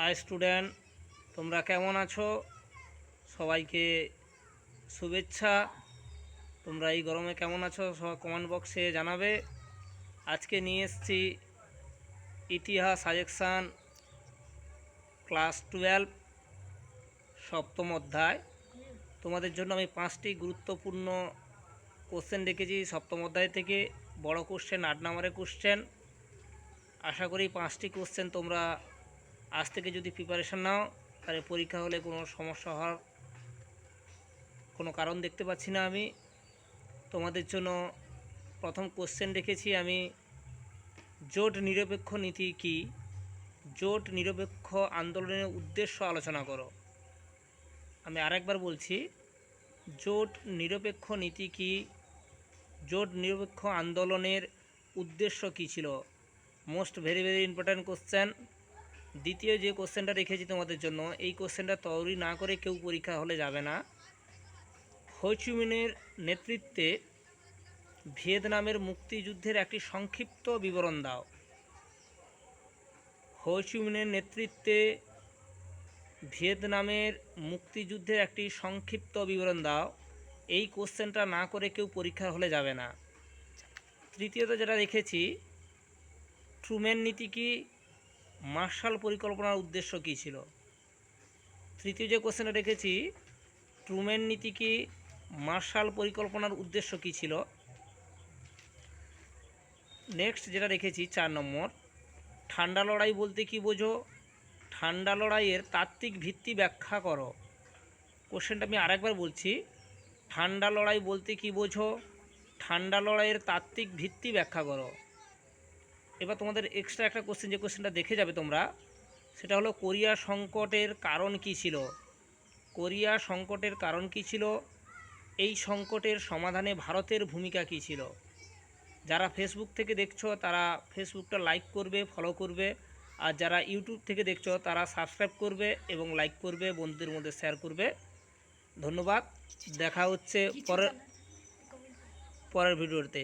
High student, তোমরা কেমন আছো? সবাইকে শুভেচ্ছা। তোমরা এই গরমে কেমন আছো সব কমেন্ট বক্সে জানাবে। আজকে নিয়ে এসেছি ইতিহাস সাজেকশান ক্লাস 12 সপ্তম অধ্যায়। তোমাদের জন্য আমি 5টি গুরুত্বপূর্ণ কোশ্চেন রেখেছি সপ্তম অধ্যায় থেকে। বড় কোশ্চেন, 8 নম্বরের কোশ্চেন। আশা করি 5টি কোশ্চেন তোমরা আজ থেকে যদি প্রিপারেশান নাও তাহলে পরীক্ষা হলে কোনো সমস্যা হওয়ার কোনো কারণ দেখতে পাচ্ছি না। আমি তোমাদের জন্য প্রথম কোশ্চেন রেখেছি আমি, জোট নিরপেক্ষ নীতি কি? জোট নিরপেক্ষ আন্দোলনের উদ্দেশ্য আলোচনা করো। আমি আরেকবার বলছি, জোট নিরপেক্ষ নীতি কি? জোট নিরপেক্ষ আন্দোলনের উদ্দেশ্য কী ছিল? Most very important question. দ্বিতীয় যে কোশ্চেনটা রেখেছি তোমাদের জন্য, এই কোশ্চেনটা তৈরি না করে কেউ পরীক্ষা হলে যাবে না। হো চি মিনের নেতৃত্বে ভিয়েতনামের মুক্তিযুদ্ধের একটি সংক্ষিপ্ত বিবরণ দাও। হো চি মিনের নেতৃত্বে ভিয়েতনামের মুক্তিযুদ্ধের একটি সংক্ষিপ্ত বিবরণ দাও। এই কোশ্চেনটা না করে কেউ পরীক্ষা হলে যাবে না। তৃতীয়ত যেটা রেখেছি, ট্রুম্যান নীতি কি? মার্শাল পরিকল্পনার উদ্দেশ্য কী ছিল? তৃতীয় যে কোশ্চেনটা রেখেছি, ট্রুম্যান নীতি কি? মার্শাল পরিকল্পনার উদ্দেশ্য কী ছিল? নেক্সট যেটা রেখেছি 4 নম্বর, ঠান্ডা লড়াই বলতে কি বোঝো? ঠান্ডা লড়াইয়ের তাত্ত্বিক ভিত্তি ব্যাখ্যা করো। কোশ্চেনটা আমি আরেকবার বলছি, ঠান্ডা লড়াই বলতে কি বোঝো? ঠান্ডা লড়াইয়ের তাত্ত্বিক ভিত্তি ব্যাখ্যা করো। এবার তোমাদের এক্সট্রা একটা কোশ্চেন, যে কোশ্চেনটা দেখে যাবে তোমরা, সেটা হলো কোরিয়া সংকটের কারণ কি ছিল? কোরিয়া সংকটের কারণ কি ছিল? এই সংকটের সমাধানে ভারতের ভূমিকা কী ছিল? যারা ফেসবুক থেকে দেখছো তারা ফেসবুকটা লাইক করবে, ফলো করবে, আর যারা ইউটিউব থেকে দেখছো তারা সাবস্ক্রাইব করবে এবং লাইক করবে, বন্ধুদের মধ্যে শেয়ার করবে। ধন্যবাদ। দেখা হচ্ছে পরের ভিডিওতে।